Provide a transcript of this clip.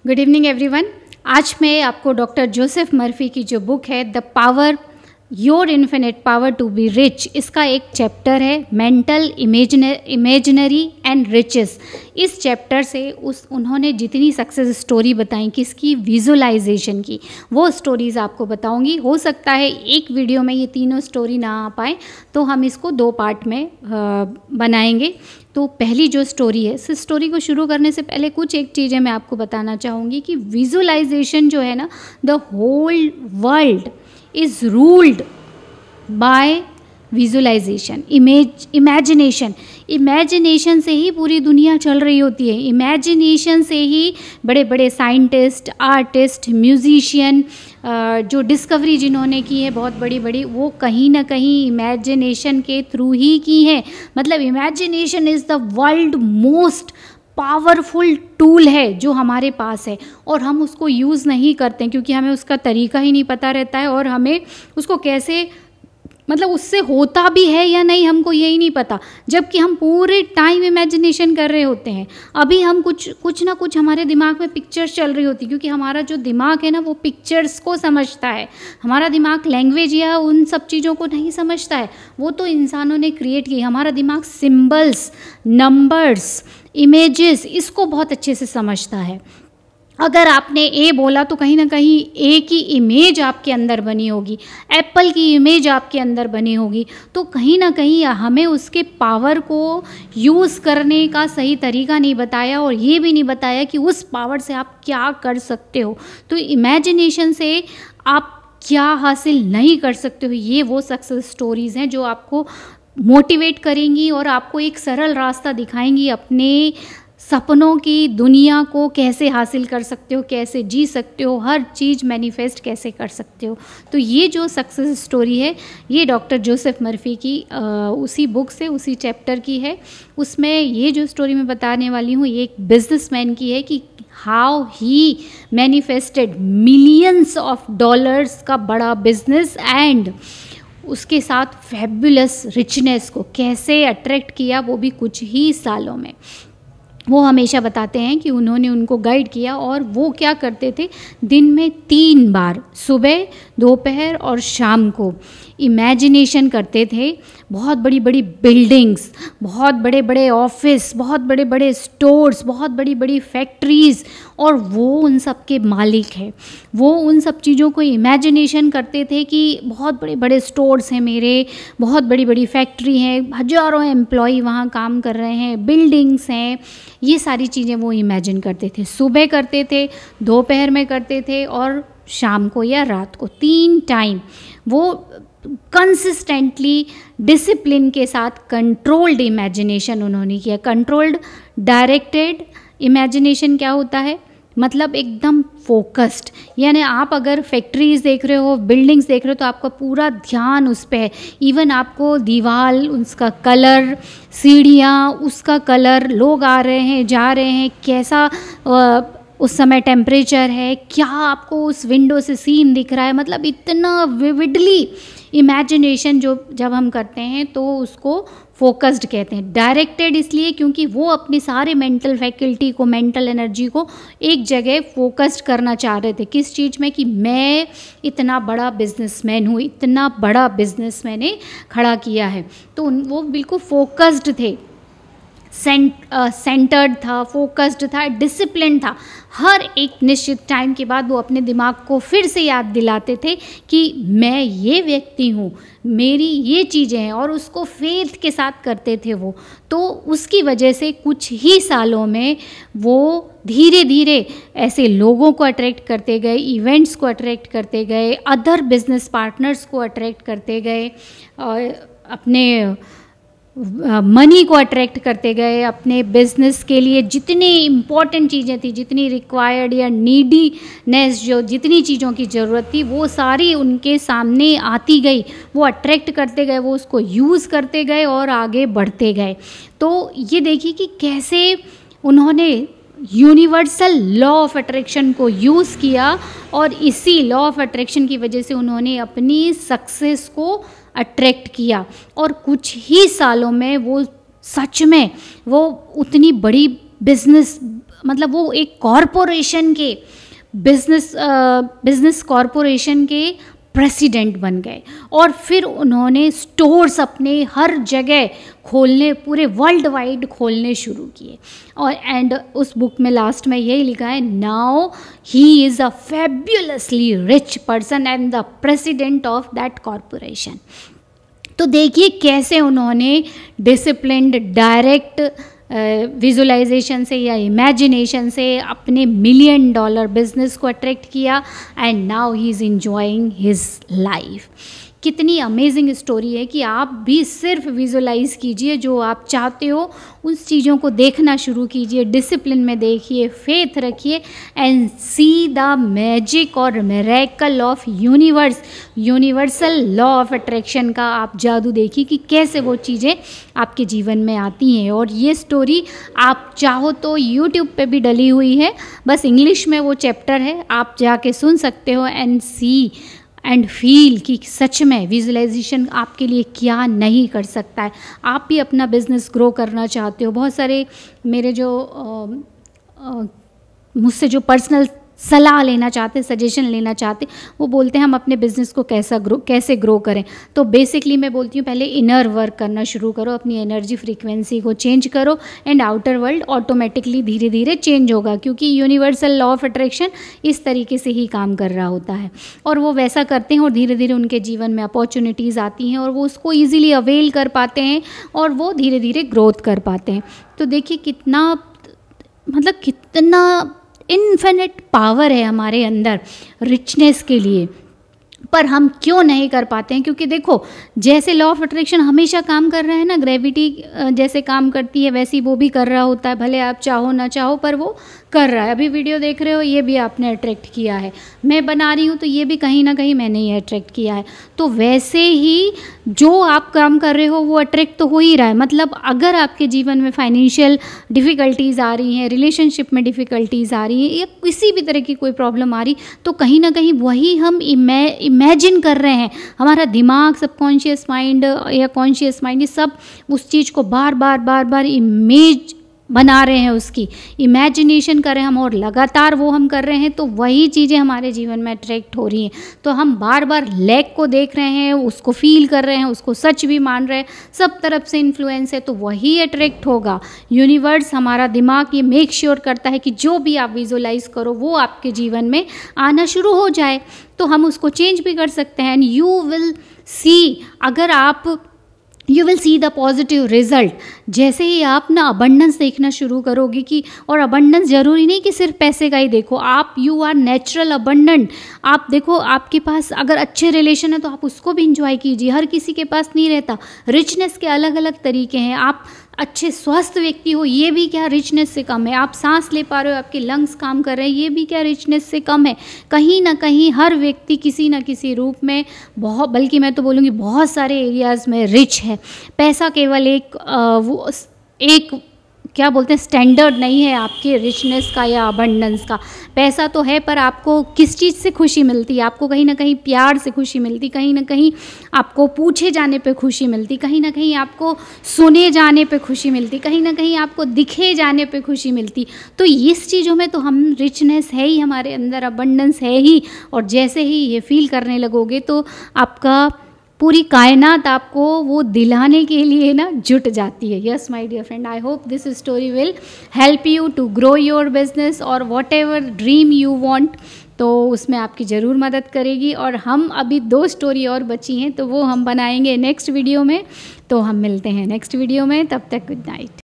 Good evening everyone. आज मैं आपको डॉक्टर जोसेफ मर्फी की जो बुक है the power your infinite power to be rich, इसका एक चैप्टर है मेंटल इमेजिनरी एंड रिचेस। इस चैप्टर से उन्होंने जितनी सक्सेस स्टोरी बताई किसकी, विजुअलाइजेशन की, वो स्टोरीज़ आपको बताऊंगी। हो सकता है एक वीडियो में ये तीनों स्टोरी ना आ पाए तो हम इसको 2 पार्ट में बनाएंगे। तो पहली जो स्टोरी है, इस स्टोरी को शुरू करने से पहले कुछ एक चीज़ें मैं आपको बताना चाहूँगी कि विजुअलाइजेशन जो है ना, the whole world is ruled by visualization, imagination से ही पूरी दुनिया चल रही होती है। इमेजिनेशन से ही बड़े बड़े साइंटिस्ट, आर्टिस्ट, म्यूजिशियन, जो डिस्कवरी जिन्होंने की है बहुत बड़ी बड़ी, वो कहीं ना कहीं इमेजिनेशन के थ्रू ही की है। मतलब imagination is the world most powerful tool है जो हमारे पास है, और हम उसको यूज़ नहीं करते हैं क्योंकि हमें उसका तरीका ही नहीं पता रहता है, और हमें उसको कैसे, मतलब उससे होता भी है या नहीं हमको यही नहीं पता, जबकि हम पूरे टाइम इमेजिनेशन कर रहे होते हैं। अभी हम कुछ ना कुछ हमारे दिमाग में पिक्चर्स चल रही होती, क्योंकि हमारा जो दिमाग है ना वो पिक्चर्स को समझता है। हमारा दिमाग लैंग्वेज या उन सब चीज़ों को नहीं समझता है, वो तो इंसानों ने क्रिएट की। हमारा दिमाग सिम्बल्स, नंबर्स, इमेजेस, इसको बहुत अच्छे से समझता है। अगर आपने ए बोला तो कहीं ना कहीं ए की इमेज आपके अंदर बनी होगी, एप्पल की इमेज आपके अंदर बनी होगी, तो कहीं ना कहीं हमें उसके पावर को यूज़ करने का सही तरीका नहीं बताया, और ये भी नहीं बताया कि उस पावर से आप क्या कर सकते हो। तो इमेजिनेशन से आप क्या हासिल नहीं कर सकते हो, ये वो सक्सेस स्टोरीज़ हैं जो आपको मोटिवेट करेंगी और आपको एक सरल रास्ता दिखाएंगी अपने सपनों की दुनिया को कैसे हासिल कर सकते हो, कैसे जी सकते हो, हर चीज़ मैनिफेस्ट कैसे कर सकते हो। तो ये जो सक्सेस स्टोरी है ये डॉक्टर जोसेफ मर्फी की उसी बुक से, उसी चैप्टर की है। उसमें ये जो स्टोरी मैं बताने वाली हूँ ये एक बिजनेसमैन की है कि how he manifested millions of dollars का बड़ा बिजनेस एंड उसके साथ फैबुलस रिचनेस को कैसे अट्रैक्ट किया, वो भी कुछ ही सालों में। वो हमेशा बताते हैं कि उन्होंने उनको गाइड किया, और वो क्या करते थे, दिन में 3 बार, सुबह, दोपहर और शाम को इमेजिनेशन करते थे। बहुत बड़ी बड़ी बिल्डिंग्स, बहुत बड़े बड़े ऑफिस, बहुत बड़े बड़े स्टोर्स, बहुत बड़ी बड़ी फैक्ट्रीज़, और वो उन सब के मालिक है। वो उन सब चीज़ों को इमेजिनेशन करते थे कि बहुत बड़े बड़े स्टोर्स हैं मेरे, बहुत बड़ी बड़ी फैक्ट्री हैं, हज़ारों एम्प्लॉई वहाँ काम कर रहे हैं, बिल्डिंग्स हैं, ये सारी चीज़ें वो इमेजिन करते थे। सुबह करते थे, दोपहर में करते थे और शाम को या रात को, 3 टाइम वो कंसिस्टेंटली डिसिप्लिन के साथ कंट्रोल्ड इमेजिनेशन उन्होंने किया। कंट्रोल्ड डायरेक्टेड इमेजिनेशन क्या होता है, मतलब एकदम फोकस्ड। यानी आप अगर फैक्ट्रीज देख रहे हो, बिल्डिंग्स देख रहे हो, तो आपका पूरा ध्यान उस पर है। इवन आपको दीवार, उसका कलर, सीढ़ियाँ, उसका कलर, लोग आ रहे हैं जा रहे हैं, कैसा उस समय टेम्परेचर है, क्या आपको उस विंडो से सीन दिख रहा है, मतलब इतना विविडली इमेजिनेशन जब हम करते हैं तो उसको फोकस्ड कहते हैं। डायरेक्टेड इसलिए क्योंकि वो अपनी सारे मेंटल फैकल्टी को, मेंटल एनर्जी को एक जगह फोकस्ड करना चाह रहे थे। किस चीज़ में, कि मैं इतना बड़ा बिजनेसमैन हूँ, इतना बड़ा बिजनेस मैंने खड़ा किया है। तो वो बिल्कुल फोकस्ड थे, सेंटर्ड था, फोकस्ड था, डिसिप्लिन था। हर एक निश्चित टाइम के बाद वो अपने दिमाग को फिर से याद दिलाते थे कि मैं ये व्यक्ति हूँ, मेरी ये चीज़ें हैं, और उसको फेथ के साथ करते थे वो। तो उसकी वजह से कुछ ही सालों में वो धीरे धीरे ऐसे लोगों को अट्रैक्ट करते गए, इवेंट्स को अट्रैक्ट करते गए, अदर बिजनेस पार्टनर्स को अट्रैक्ट करते गए, और अपने मनी को अट्रैक्ट करते गए। अपने बिजनेस के लिए जितनी इम्पॉर्टेंट चीज़ें थी, जितनी रिक्वायर्ड या नीडीनेस, जो जितनी चीज़ों की ज़रूरत थी, वो सारी उनके सामने आती गई। वो अट्रैक्ट करते गए, वो उसको यूज़ करते गए और आगे बढ़ते गए। तो ये देखिए कि कैसे उन्होंने यूनिवर्सल लॉ ऑफ अट्रैक्शन को यूज़ किया, और इसी लॉ ऑफ अट्रैक्शन की वजह से उन्होंने अपनी सक्सेस को अट्रैक्ट किया। और कुछ ही सालों में वो सच में वो उतनी बड़ी बिजनेस मतलब वो एक कॉरपोरेशन के बिजनेस कॉरपोरेशन के प्रेसिडेंट बन गए और फिर उन्होंने स्टोर्स अपने हर जगह खोलने, पूरे वर्ल्ड वाइड खोलने शुरू किए। और एंड उस बुक में लास्ट में यही लिखा है, now he is a fabulously rich person and the president of that corporation. तो देखिए कैसे उन्होंने डिसिप्लिन्ड, डायरेक्ट विजुअलाइजेशन से या इमेजिनेशन से अपने $1 मिलियन बिजनेस को अट्रैक्ट किया and now he is enjoying his life. कितनी अमेजिंग स्टोरी है कि आप भी सिर्फ विजुअलाइज कीजिए जो आप चाहते हो, उस चीज़ों को देखना शुरू कीजिए, डिसिप्लिन में देखिए, फेथ रखिए एंड सी द मैजिक और miracle of universal law of attraction का आप जादू देखिए कि कैसे वो चीज़ें आपके जीवन में आती हैं। और ये स्टोरी आप चाहो तो यूट्यूब पे भी डली हुई है, बस इंग्लिश में वो चैप्टर है, आप जाके सुन सकते हो एंड सी एंड फील कि सच में विजुअलाइजेशन आपके लिए क्या नहीं कर सकता है। आप भी अपना बिजनेस ग्रो करना चाहते हो, बहुत सारे मेरे जो मुझसे जो पर्सनल सलाह लेना चाहते, सजेशन लेना चाहते, वो बोलते हैं हम अपने बिज़नेस को कैसे ग्रो करें। तो बेसिकली मैं बोलती हूँ पहले इनर वर्क करना शुरू करो, अपनी एनर्जी फ्रीक्वेंसी को चेंज करो एंड आउटर वर्ल्ड ऑटोमेटिकली धीरे धीरे चेंज होगा, क्योंकि यूनिवर्सल लॉ ऑफ अट्रैक्शन इस तरीके से ही काम कर रहा होता है और वो वैसा करते हैं और धीरे धीरे उनके जीवन में अपॉर्चुनिटीज़ आती हैं और वो उसको ईजिली अवेल कर पाते हैं और वो धीरे धीरे ग्रोथ कर पाते हैं। तो देखिए कितना इन्फिनिट पावर है हमारे अंदर रिचनेस के लिए, पर हम क्यों नहीं कर पाते हैं? क्योंकि देखो जैसे लॉ ऑफ अट्रैक्शन हमेशा काम कर रहा है ना, ग्रेविटी जैसे काम करती है वैसे ही वो भी कर रहा होता है, भले आप चाहो ना चाहो पर वो कर रहा है। अभी वीडियो देख रहे हो, ये भी आपने अट्रैक्ट किया है, मैं बना रही हूँ तो ये भी कहीं ना कहीं मैंने ये अट्रैक्ट किया है। तो वैसे ही जो आप काम कर रहे हो वो अट्रैक्ट तो हो ही रहा है। मतलब अगर आपके जीवन में फाइनेंशियल डिफ़िकल्टीज़ आ रही हैं, रिलेशनशिप में डिफ़िकल्टीज़ आ रही हैं या किसी भी तरह की कोई प्रॉब्लम आ रही, तो कहीं ना कहीं वही हम इमेजिन कर रहे हैं। हमारा दिमाग, सबकॉन्शियस माइंड या कॉन्शियस माइंड, ये सब उस चीज़ को बार बार इमेज बना रहे हैं, उसकी इमेजिनेशन कर रहे हैं हम और लगातार वो हम कर रहे हैं, तो वही चीज़ें हमारे जीवन में अट्रैक्ट हो रही हैं। तो हम बार बार लैक को देख रहे हैं, उसको फील कर रहे हैं, उसको सच भी मान रहे हैं, सब तरफ से इन्फ्लुएंस है, तो वही अट्रैक्ट होगा। यूनिवर्स, हमारा दिमाग ये मेक श्योर करता है कि जो भी आप विजुअलाइज करो वो आपके जीवन में आना शुरू हो जाए। तो हम उसको चेंज भी कर सकते हैं and you will see the positive result. जैसे ही आप ना अबंडेंस देखना शुरू करोगे कि, और अबंडेंस ज़रूरी नहीं कि सिर्फ पैसे का ही देखो, आप यू आर नेचुरल अबंडेंट। आप देखो आपके पास अगर अच्छे रिलेशन है तो आप उसको भी इंजॉय कीजिए, हर किसी के पास नहीं रहता। रिचनेस के अलग अलग तरीके हैं। आप अच्छे स्वस्थ व्यक्ति हो, ये भी क्या रिचनेस से कम है? आप सांस ले पा रहे हो, आपके लंग्स काम कर रहे हैं, ये भी क्या रिचनेस से कम है? कहीं ना कहीं हर व्यक्ति किसी न किसी रूप में बल्कि मैं तो बोलूँगी बहुत सारे एरियाज़ में रिच है। पैसा केवल एक क्या बोलते हैं स्टैंडर्ड नहीं है आपके रिचनेस का या अबंडेंस का। पैसा तो है, पर आपको किस चीज़ से खुशी मिलती है? आपको कहीं ना कहीं प्यार से खुशी मिलती, कहीं ना कहीं आपको पूछे जाने पे खुशी मिलती, कहीं ना कहीं आपको सुने जाने पे खुशी मिलती, कहीं ना कहीं आपको दिखे जाने पे खुशी मिलती। तो इस चीज़ों में तो हम रिचनेस है ही, हमारे अंदर अबंडेंस है ही। और जैसे ही ये फील करने लगोगे तो आपका पूरी कायनात आपको वो दिलाने के लिए ना जुट जाती है। Yes my dear friend, I hope this story will help you to grow your business और whatever dream you want, तो उसमें आपकी ज़रूर मदद करेगी। और हम अभी 2 स्टोरी और बची हैं तो वो हम बनाएंगे नेक्स्ट वीडियो में। तो हम मिलते हैं नेक्स्ट वीडियो में, तब तक गुड नाइट।